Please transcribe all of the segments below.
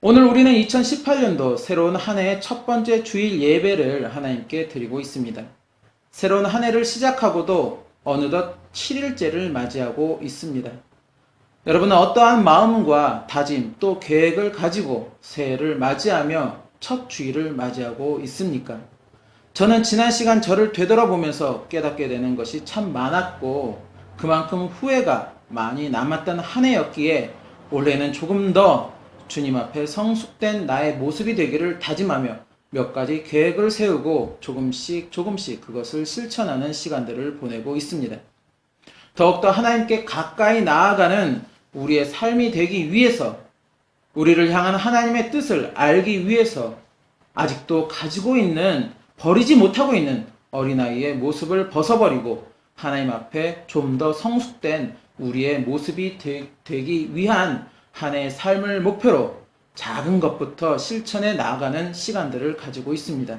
오늘 우리는 2018년도 새로운 한 해의 첫 번째 주일 예배를 하나님께 드리고 있습니다. 새로운 한 해를 시작하고도 어느덧 7일째를 맞이하고 있습니다. 여러분은 어떠한 마음과 다짐 또 계획을 가지고 새해를 맞이하며 첫 주일을 맞이하고 있습니까? 저는 지난 시간 저를 되돌아보면서 깨닫게 되는 것이 참 많았고 그만큼 후회가 많이 남았던 한 해였기에 올해는 조금 더 주님 앞에 성숙된 나의 모습이 되기를 다짐하며 몇 가지 계획을 세우고 조금씩 그것을 실천하는 시간들을 보내고 있습니다. 더욱더 하나님께 가까이 나아가는 우리의 삶이 되기 위해서, 우리를 향한 하나님의 뜻을 알기 위해서 아직도 가지고 있는, 버리지 못하고 있는 어린아이의 모습을 벗어버리고 하나님 앞에 좀 더 성숙된 우리의 모습이 되기 위한 한 해의 삶을 목표로 작은 것부터 실천해 나아가는 시간들을 가지고 있습니다.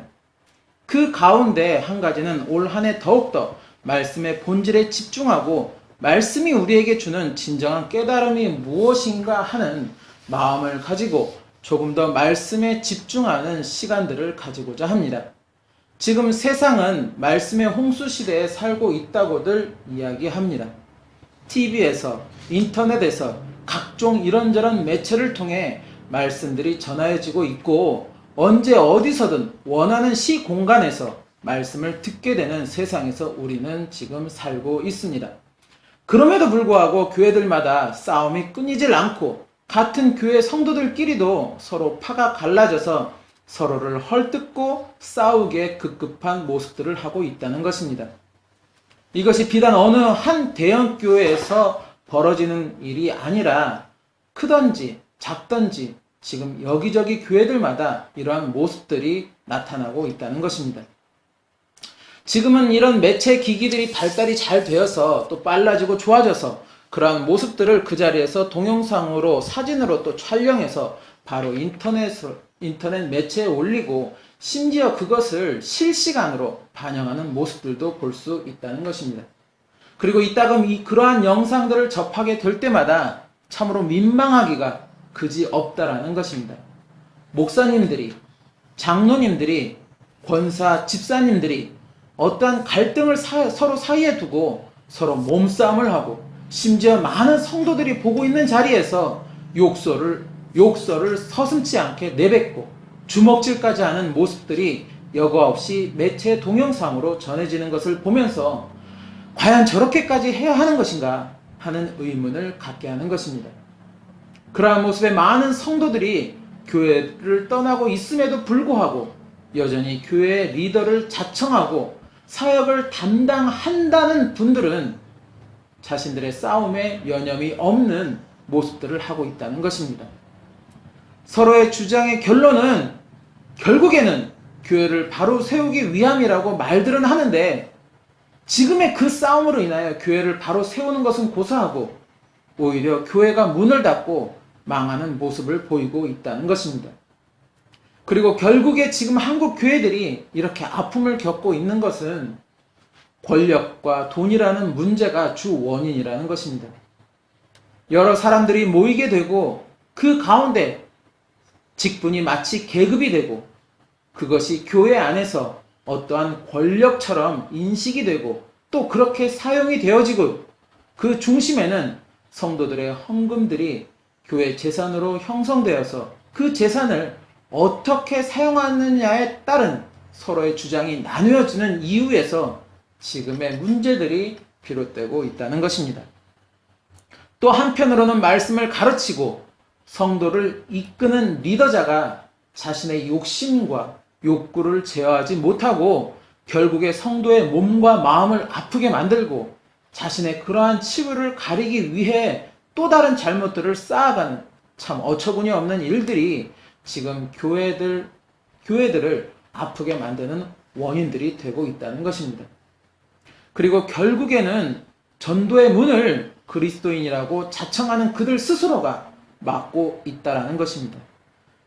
그 가운데 한 가지는 올 한 해 더욱더 말씀의 본질에 집중하고 말씀이 우리에게 주는 진정한 깨달음이 무엇인가 하는 마음을 가지고 조금 더 말씀에 집중하는 시간들을 가지고자 합니다. 지금 세상은 말씀의 홍수 시대에 살고 있다고들 이야기합니다. TV에서, 인터넷에서 각종 이런저런 매체를 통해 말씀들이 전해지고 있고 언제 어디서든 원하는 시 공간에서 말씀을 듣게 되는 세상에서 우리는 지금 살고 있습니다. 그럼에도 불구하고 교회들마다 싸움이 끊이질 않고 같은 교회 성도들끼리도 서로 파가 갈라져서 서로를 헐뜯고 싸우게 급급한 모습들을 하고 있다는 것입니다. 이것이 비단 어느 한 대형 교회에서 벌어지는 일이 아니라 크던지 작던지 지금 여기저기 교회들마다 이러한 모습들이 나타나고 있다는 것입니다. 지금은 이런 매체 기기들이 발달이 잘 되어서 또 빨라지고 좋아져서 그러한 모습들을 그 자리에서 동영상으로 사진으로 또 촬영해서 바로 인터넷 매체에 올리고 심지어 그것을 실시간으로 반영하는 모습들도 볼 수 있다는 것입니다. 그리고 이따금 그러한 영상들을 접하게 될 때마다 참으로 민망하기가 그지 없다라는 것입니다. 목사님들이, 장로님들이, 권사, 집사님들이 어떠한 갈등을 서로 사이에 두고 서로 몸싸움을 하고 심지어 많은 성도들이 보고 있는 자리에서 욕설을 서슴지 않게 내뱉고 주먹질까지 하는 모습들이 여과 없이 매체 동영상으로 전해지는 것을 보면서 과연 저렇게까지 해야 하는 것인가 하는 의문을 갖게 하는 것입니다. 그러한 모습에 많은 성도들이 교회를 떠나고 있음에도 불구하고 여전히 교회의 리더를 자청하고 사역을 담당한다는 분들은 자신들의 싸움에 여념이 없는 모습들을 하고 있다는 것입니다. 서로의 주장의 결국에는 교회를 바로 세우기 위함이라고 말들은 하는데 지금의 그 싸움으로 인하여 교회를 바로 세우는 것은 고사하고 오히려 교회가 문을 닫고 망하는 모습을 보이고 있다는 것입니다. 그리고 결국에 지금 한국 교회들이 이렇게 아픔을 겪고 있는 것은 권력과 돈이라는 문제가 주 원인이라는 것입니다. 여러 사람들이 모이게 되고 그 가운데 직분이 마치 계급이 되고 그것이 교회 안에서 어떠한 권력처럼 인식이 되고 또 그렇게 사용이 되어지고 그 중심에는 성도들의 헌금들이 교회 재산으로 형성되어서 그 재산을 어떻게 사용하느냐에 따른 서로의 주장이 나누어지는 이유에서 지금의 문제들이 비롯되고 있다는 것입니다. 또 한편으로는 말씀을 가르치고 성도를 이끄는 리더자가 자신의 욕심과 욕구를 제어하지 못하고 결국에 성도의 몸과 마음을 아프게 만들고 자신의 그러한 치부를 가리기 위해 또 다른 잘못들을 쌓아가는 참 어처구니 없는 일들이 지금 교회들을 아프게 만드는 원인들이 되고 있다는 것입니다. 그리고 결국에는 전도의 문을 그리스도인이라고 자청하는 그들 스스로가 막고 있다라는 것입니다.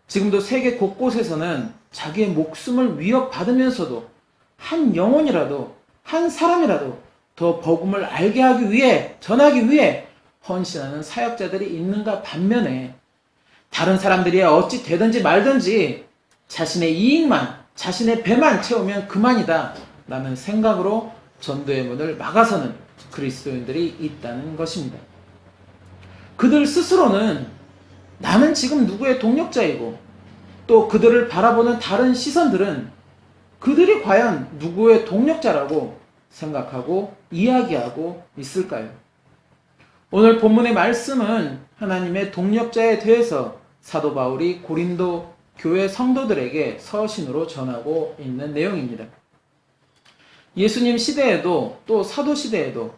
지금도 세계 곳곳에서는 자기의 목숨을 위협받으면서도 한 영혼이라도, 한 사람이라도 더 복음을 알게 하기 위해, 전하기 위해 헌신하는 사역자들이 있는가 반면에 다른 사람들이 어찌 되든지 말든지 자신의 이익만, 자신의 배만 채우면 그만이다 라는 생각으로 전도의 문을 막아서는 그리스도인들이 있다는 것입니다. 그들 스스로는 나는 지금 누구의 동력자이고 또 그들을 바라보는 다른 시선들은 그들이 과연 누구의 동력자라고 생각하고 이야기하고 있을까요? 오늘 본문의 말씀은 하나님의 동력자에 대해서 사도 바울이 고린도 교회 성도들에게 서신으로 전하고 있는 내용입니다. 예수님 시대에도 또 사도 시대에도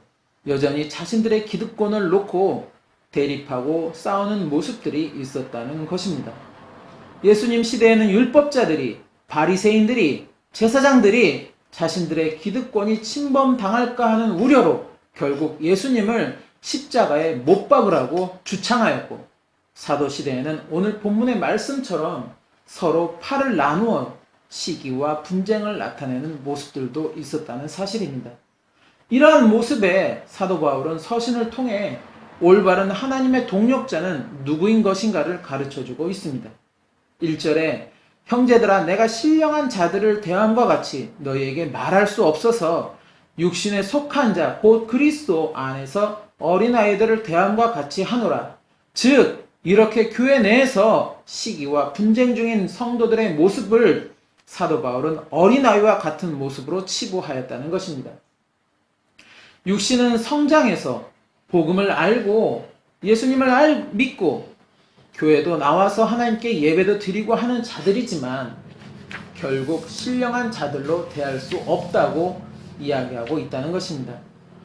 여전히 자신들의 기득권을 놓고 대립하고 싸우는 모습들이 있었다는 것입니다. 예수님 시대에는 율법자들이, 바리새인들이, 제사장들이 자신들의 기득권이 침범당할까 하는 우려로 결국 예수님을 십자가에 못 박으라고 주창하였고, 사도 시대에는 오늘 본문의 말씀처럼 서로 팔을 나누어 시기와 분쟁을 나타내는 모습들도 있었다는 사실입니다. 이러한 모습에 사도 바울은 서신을 통해 올바른 하나님의 동력자는 누구인 것인가를 가르쳐주고 있습니다. 1절에 형제들아 내가 신령한 자들을 대함과 같이 너희에게 말할 수 없어서 육신에 속한 자 곧 그리스도 안에서 어린아이들을 대함과 같이 하노라. 즉 이렇게 교회 내에서 시기와 분쟁 중인 성도들의 모습을 사도 바울은 어린아이와 같은 모습으로 치부하였다는 것입니다. 육신은 성장해서 복음을 알고 예수님을 믿고 교회도 나와서 하나님께 예배도 드리고 하는 자들이지만 결국 신령한 자들로 대할 수 없다고 이야기하고 있다는 것입니다.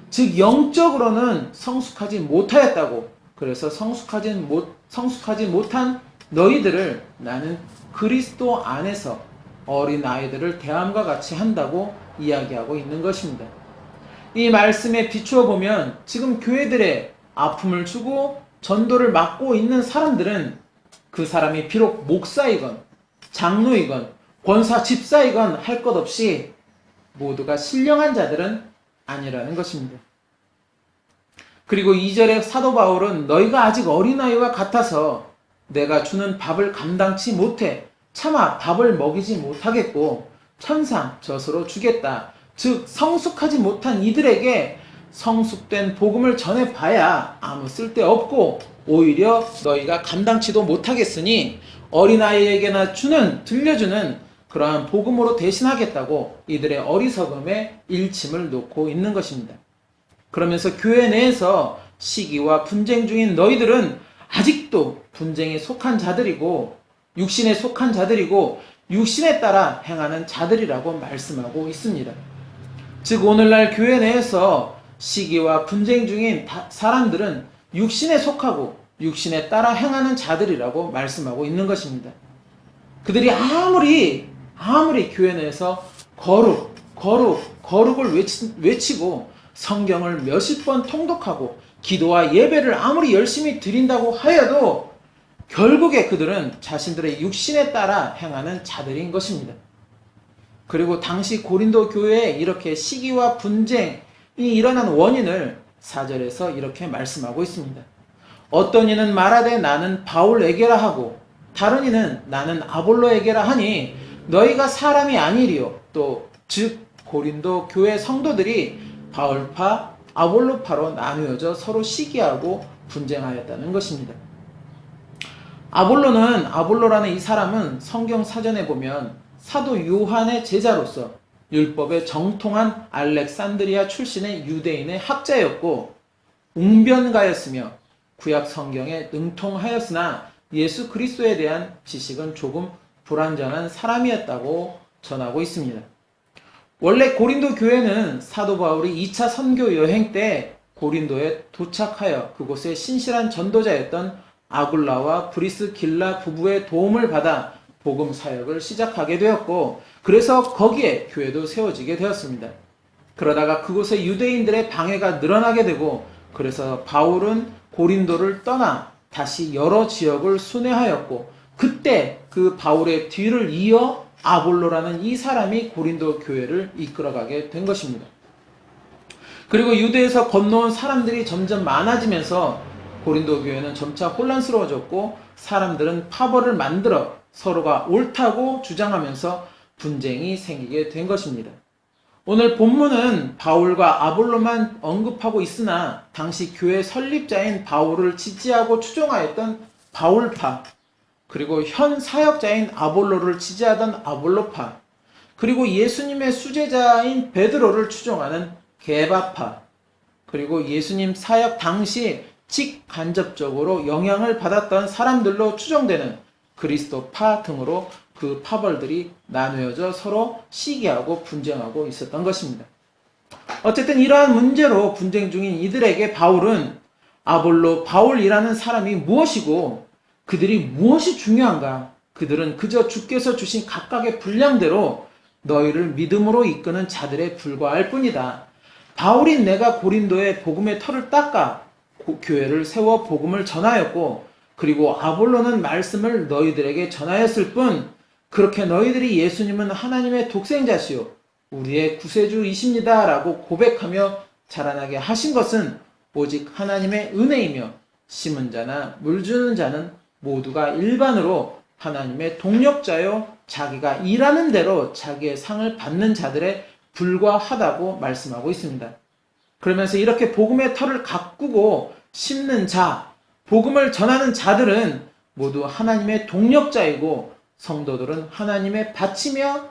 즉 영적으로는 성숙하지 못하였다고, 그래서 성숙하지 못한 너희들을 나는 그리스도 안에서 어린아이들을 대함과 같이 한다고 이야기하고 있는 것입니다. 이 말씀에 비추어 보면 지금 교회들의 아픔을 주고 전도를 맡고 있는 사람들은 그 사람이 비록 목사이건 장로이건 권사 집사이건 할 것 없이 모두가 신령한 자들은 아니라는 것입니다. 그리고 2절에 사도 바울은 너희가 아직 어린아이와 같아서 내가 주는 밥을 감당치 못해 차마 밥을 먹이지 못하겠고 천상 젖으로 주겠다. 즉 성숙하지 못한 이들에게 성숙된 복음을 전해봐야 아무 쓸데없고 오히려 너희가 감당치도 못하겠으니 어린아이에게나 들려주는 그러한 복음으로 대신하겠다고 이들의 어리석음에 일침을 놓고 있는 것입니다. 그러면서 교회 내에서 시기와 분쟁 중인 너희들은 아직도 분쟁에 속한 자들이고 육신에 속한 자들이고 육신에 따라 행하는 자들이라고 말씀하고 있습니다. 즉 오늘날 교회 내에서 시기와 분쟁 중인 사람들은 육신에 속하고 육신에 따라 행하는 자들이라고 말씀하고 있는 것입니다. 그들이 아무리 교회 내에서 거룩을 외치고 성경을 몇십 번 통독하고 기도와 예배를 아무리 열심히 드린다고 하여도 결국에 그들은 자신들의 육신에 따라 행하는 자들인 것입니다. 그리고 당시 고린도 교회에 이렇게 시기와 분쟁이 일어난 원인을 4절에서 이렇게 말씀하고 있습니다. 어떤 이는 말하되 나는 바울에게라 하고 다른 이는 나는 아볼로에게라 하니 너희가 사람이 아니리요. 또 즉 고린도 교회 성도들이 바울파 아볼로파로 나누어져 서로 시기하고 분쟁하였다는 것입니다. 아볼로라는 이 사람은 성경 사전에 보면 사도 요한의 제자로서 율법에 정통한 알렉산드리아 출신의 유대인의 학자였고 웅변가였으며 구약 성경에 능통하였으나 예수 그리스도에 대한 지식은 조금 불완전한 사람이었다고 전하고 있습니다. 원래 고린도 교회는 사도 바울이 2차 선교 여행 때 고린도에 도착하여 그곳에 신실한 전도자였던 아굴라와 브리스길라 부부의 도움을 받아 복음 사역을 시작하게 되었고 그래서 거기에 교회도 세워지게 되었습니다. 그러다가 그곳에 유대인들의 방해가 늘어나게 되고 그래서 바울은 고린도를 떠나 다시 여러 지역을 순회하였고 그때 그 바울의 뒤를 이어 아볼로라는 이 사람이 고린도 교회를 이끌어가게 된 것입니다. 그리고 유대에서 건너온 사람들이 점점 많아지면서 고린도 교회는 점차 혼란스러워졌고 사람들은 파벌을 만들어 서로가 옳다고 주장하면서 분쟁이 생기게 된 것입니다. 오늘 본문은 바울과 아볼로만 언급하고 있으나 당시 교회 설립자인 바울을 지지하고 추종하였던 바울파, 그리고 현 사역자인 아볼로를 지지하던 아볼로파, 그리고 예수님의 수제자인 베드로를 추종하는 게바파, 그리고 예수님 사역 당시 직간접적으로 영향을 받았던 사람들로 추정되는 그리스도파 등으로 그 파벌들이 나누어져 서로 시기하고 분쟁하고 있었던 것입니다. 어쨌든 이러한 문제로 분쟁 중인 이들에게 바울은 아볼로, 바울이라는 사람이 무엇이고 그들이 무엇이 중요한가? 그들은 그저 주께서 주신 각각의 분량대로 너희를 믿음으로 이끄는 자들에 불과할 뿐이다. 바울인 내가 고린도에 복음의 털을 닦아 교회를 세워 복음을 전하였고, 그리고 아볼로는 말씀을 너희들에게 전하였을 뿐, 그렇게 너희들이 예수님은 하나님의 독생자시요 우리의 구세주이십니다 라고 고백하며 자라나게 하신 것은 오직 하나님의 은혜이며, 심은 자나 물 주는 자는 모두가 일반으로 하나님의 동력자요 자기가 일하는 대로 자기의 상을 받는 자들에 불과하다고 말씀하고 있습니다. 그러면서 이렇게 복음의 털을 가꾸고 심는 자, 복음을 전하는 자들은 모두 하나님의 동력자이고 성도들은 하나님의 밭이며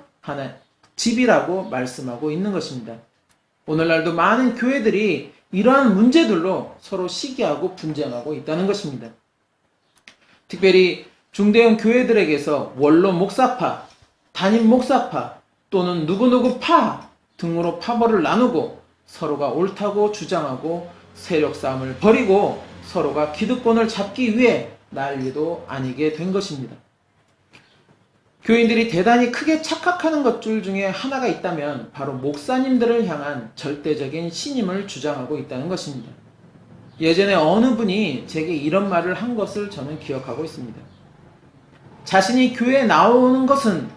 집이라고 말씀하고 있는 것입니다. 오늘날도 많은 교회들이 이러한 문제들로 서로 시기하고 분쟁하고 있다는 것입니다. 특별히 중대형 교회들에게서 원로 목사파, 담임 목사파 또는 누구누구 파 등으로 파벌을 나누고 서로가 옳다고 주장하고 세력 싸움을 벌이고 서로가 기득권을 잡기 위해 난리도 아니게 된 것입니다. 교인들이 대단히 크게 착각하는 것들 중에 하나가 있다면 바로 목사님들을 향한 절대적인 신임을 주장하고 있다는 것입니다. 예전에 어느 분이 제게 이런 말을 한 것을 저는 기억하고 있습니다. 자신이 교회에 나오는 것은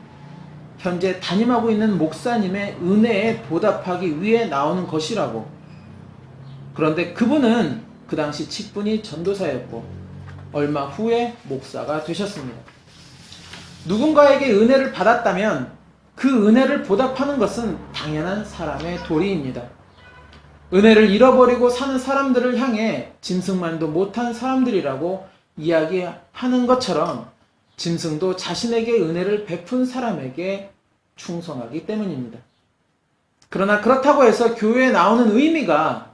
현재 담임하고 있는 목사님의 은혜에 보답하기 위해 나오는 것이라고. 그런데 그분은 그 당시 직분이 전도사였고 얼마 후에 목사가 되셨습니다. 누군가에게 은혜를 받았다면 그 은혜를 보답하는 것은 당연한 사람의 도리입니다. 은혜를 잃어버리고 사는 사람들을 향해 짐승만도 못한 사람들이라고 이야기하는 것처럼 짐승도 자신에게 은혜를 베푼 사람에게 충성하기 때문입니다. 그러나 그렇다고 해서 교회에 나오는 의미가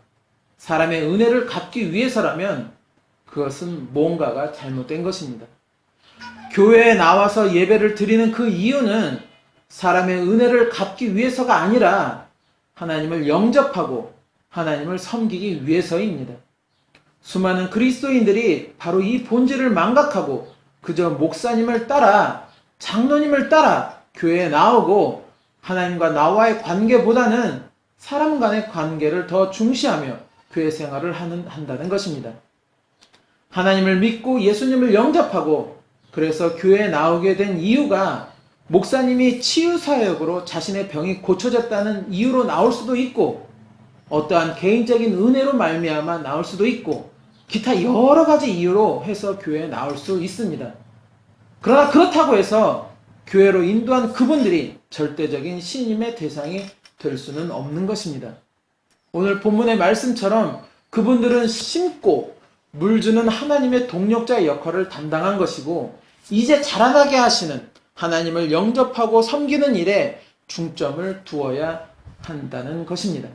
사람의 은혜를 갚기 위해서라면 그것은 뭔가가 잘못된 것입니다. 교회에 나와서 예배를 드리는 그 이유는 사람의 은혜를 갚기 위해서가 아니라 하나님을 영접하고 하나님을 섬기기 위해서입니다. 수많은 그리스도인들이 바로 이 본질을 망각하고 그저 목사님을 따라, 장로님을 따라 교회에 나오고 하나님과 나와의 관계보다는 사람 간의 관계를 더 중시하며 교회 생활을 한다는 것입니다. 하나님을 믿고 예수님을 영접하고 그래서 교회에 나오게 된 이유가 목사님이 치유사역으로 자신의 병이 고쳐졌다는 이유로 나올 수도 있고 어떠한 개인적인 은혜로 말미암아 나올 수도 있고 기타 여러 가지 이유로 해서 교회에 나올 수 있습니다. 그러나 그렇다고 해서 교회로 인도한 그분들이 절대적인 신임의 대상이 될 수는 없는 것입니다. 오늘 본문의 말씀처럼 그분들은 심고 물 주는 하나님의 동력자의 역할을 담당한 것이고 이제 자라나게 하시는 하나님을 영접하고 섬기는 일에 중점을 두어야 한다는 것입니다.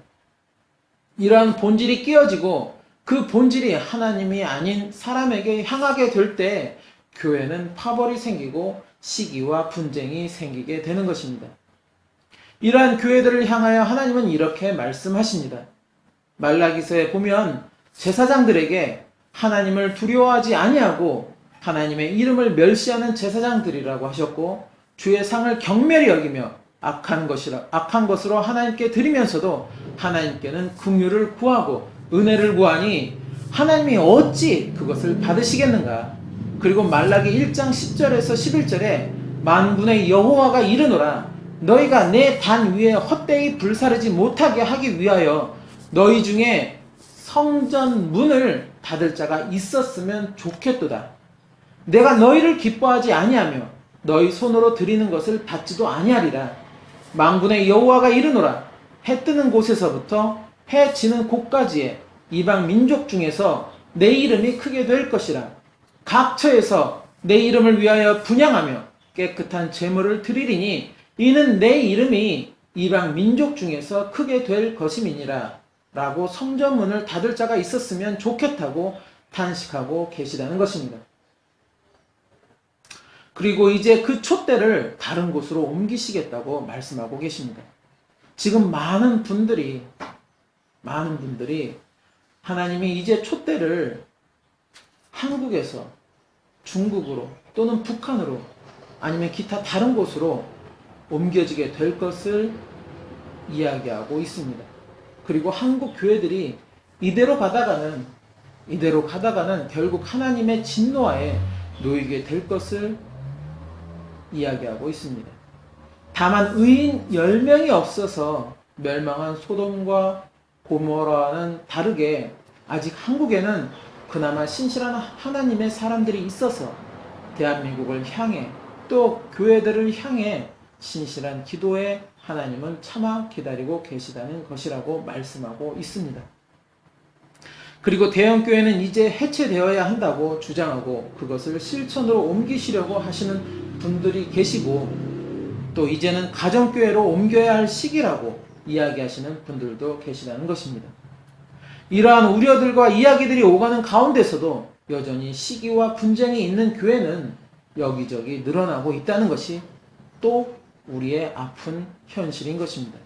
이러한 본질이 끼어지고 그 본질이 하나님이 아닌 사람에게 향하게 될 때 교회는 파벌이 생기고 시기와 분쟁이 생기게 되는 것입니다. 이러한 교회들을 향하여 하나님은 이렇게 말씀하십니다. 말라기서에 보면 제사장들에게 하나님을 두려워하지 아니하고 하나님의 이름을 멸시하는 제사장들이라고 하셨고 주의 상을 경멸히 여기며 악한 것으로 하나님께 드리면서도 하나님께는 긍휼을 구하고 은혜를 구하니 하나님이 어찌 그것을 받으시겠는가? 그리고 말라기 1장 10절에서 11절에 만군의 여호와가 이르노라 너희가 내 단 위에 헛되이 불사르지 못하게 하기 위하여 너희 중에 성전 문을 받을 자가 있었으면 좋겠도다. 내가 너희를 기뻐하지 아니하며 너희 손으로 드리는 것을 받지도 아니하리라. 만군의 여호와가 이르노라. 해 뜨는 곳에서부터 해 지는 곳까지의 이방 민족 중에서 내 이름이 크게 될 것이라. 각 처에서 내 이름을 위하여 분향하며 깨끗한 제물을 드리리니 이는 내 이름이 이방 민족 중에서 크게 될 것임이니라. 라고 성전문을 닫을 자가 있었으면 좋겠다고 탄식하고 계시다는 것입니다. 그리고 이제 그 촛대를 다른 곳으로 옮기시겠다고 말씀하고 계십니다. 지금 많은 분들이 하나님이 이제 촛대를 한국에서 중국으로 또는 북한으로 아니면 기타 다른 곳으로 옮겨지게 될 것을 이야기하고 있습니다. 그리고 한국 교회들이 이대로 가다가는 결국 하나님의 진노하에 놓이게 될 것을 이야기하고 있습니다. 다만 의인 10명이 없어서 멸망한 소돔과 고모라와는 다르게 아직 한국에는 그나마 신실한 하나님의 사람들이 있어서 대한민국을 향해 또 교회들을 향해 신실한 기도에 하나님은 차마 기다리고 계시다는 것이라고 말씀하고 있습니다. 그리고 대형교회는 이제 해체되어야 한다고 주장하고 그것을 실천으로 옮기시려고 하시는 분들이 계시고 또 이제는 가정교회로 옮겨야 할 시기라고 이야기하시는 분들도 계시다는 것입니다. 이러한 우려들과 이야기들이 오가는 가운데서도 여전히 시기와 분쟁이 있는 교회는 여기저기 늘어나고 있다는 것이 또 우리의 아픈 현실인 것입니다.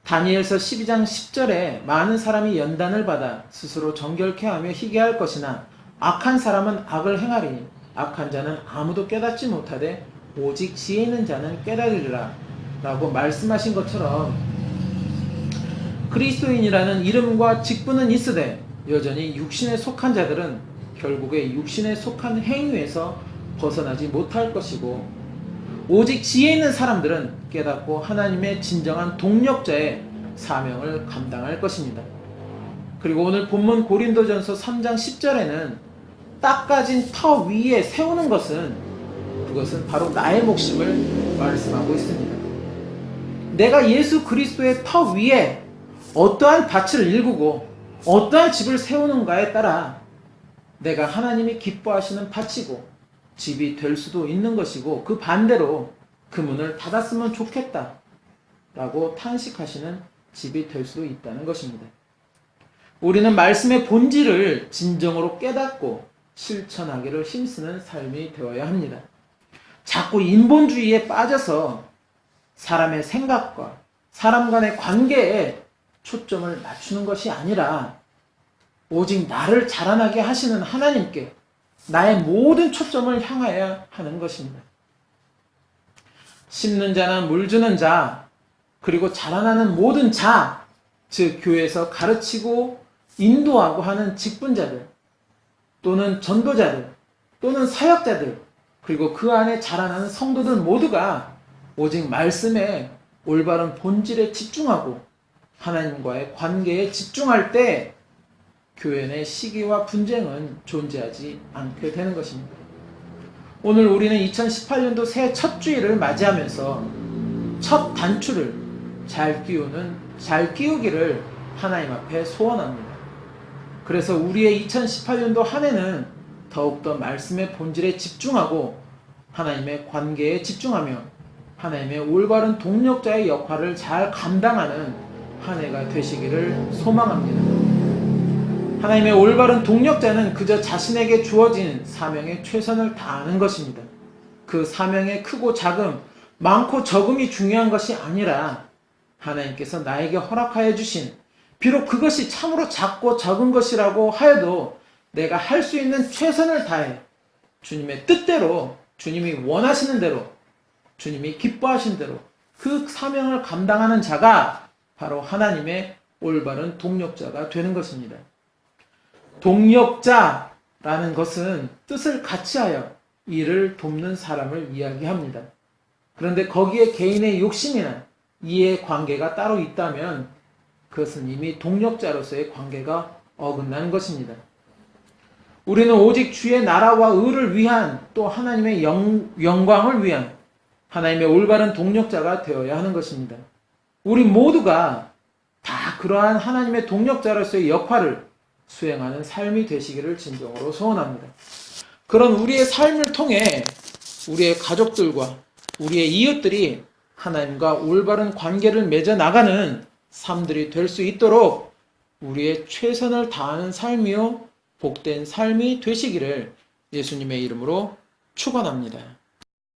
다니엘서 12장 10절에 많은 사람이 연단을 받아 스스로 정결케 하며 희게할 것이나 악한 사람은 악을 행하리니 악한 자는 아무도 깨닫지 못하되 오직 지혜 있는 자는 깨달으리라 라고 말씀하신 것처럼 그리스도인이라는 이름과 직분은 있으되 여전히 육신에 속한 자들은 결국에 육신에 속한 행위에서 벗어나지 못할 것이고 오직 지혜 있는 사람들은 깨닫고 하나님의 진정한 동력자의 사명을 감당할 것입니다. 그리고 오늘 본문 고린도전서 3장 10절에는 닦아진 터 위에 세우는 그것은 바로 나의 몫임을 말씀하고 있습니다. 내가 예수 그리스도의 터 위에 어떠한 밭을 일구고 어떠한 집을 세우는가에 따라 내가 하나님이 기뻐하시는 밭이고 집이 될 수도 있는 것이고 그 반대로 그 문을 닫았으면 좋겠다 라고 탄식하시는 집이 될 수도 있다는 것입니다. 우리는 말씀의 본질을 진정으로 깨닫고 실천하기를 힘쓰는 삶이 되어야 합니다. 자꾸 인본주의에 빠져서 사람의 생각과 사람 간의 관계에 초점을 맞추는 것이 아니라 오직 나를 자라나게 하시는 하나님께 나의 모든 초점을 향하여야 하는 것입니다. 심는 자나 물 주는 자, 그리고 자라나는 모든 자, 즉 교회에서 가르치고 인도하고 하는 직분자들, 또는 전도자들, 또는 사역자들, 그리고 그 안에 자라나는 성도들 모두가 오직 말씀의 올바른 본질에 집중하고 하나님과의 관계에 집중할 때 교회 내 시기와 분쟁은 존재하지 않게 되는 것입니다. 오늘 우리는 2018년도 새해 첫 주일을 맞이하면서 첫 단추를 잘 끼우기를 하나님 앞에 소원합니다. 그래서 우리의 2018년도 한 해는 더욱더 말씀의 본질에 집중하고 하나님의 관계에 집중하며 하나님의 올바른 동력자의 역할을 잘 감당하는 한 해가 되시기를 소망합니다. 하나님의 올바른 동력자는 그저 자신에게 주어진 사명에 최선을 다하는 것입니다. 그 사명의 크고 작음, 많고 적음이 중요한 것이 아니라 하나님께서 나에게 허락하여 주신 비록 그것이 참으로 작고 적은 것이라고 하여도 내가 할 수 있는 최선을 다해 주님의 뜻대로 주님이 원하시는 대로 주님이 기뻐하신 대로 그 사명을 감당하는 자가 바로 하나님의 올바른 동력자가 되는 것입니다. 동력자라는 것은 뜻을 같이하여 이를 돕는 사람을 이야기합니다. 그런데 거기에 개인의 욕심이나 이해 관계가 따로 있다면 그것은 이미 동력자로서의 관계가 어긋나는 것입니다. 우리는 오직 주의 나라와 의를 위한 또 하나님의 영광을 위한 하나님의 올바른 동력자가 되어야 하는 것입니다. 우리 모두가 다 그러한 하나님의 동력자로서의 역할을 수행하는 삶이 되시기를 진정으로 소원합니다. 그런 우리의 삶을 통해 우리의 가족들과 우리의 이웃들이 하나님과 올바른 관계를 맺어 나가는 삶들이 될 수 있도록 우리의 최선을 다하는 삶이요 복된 삶이 되시기를 예수님의 이름으로 축원합니다.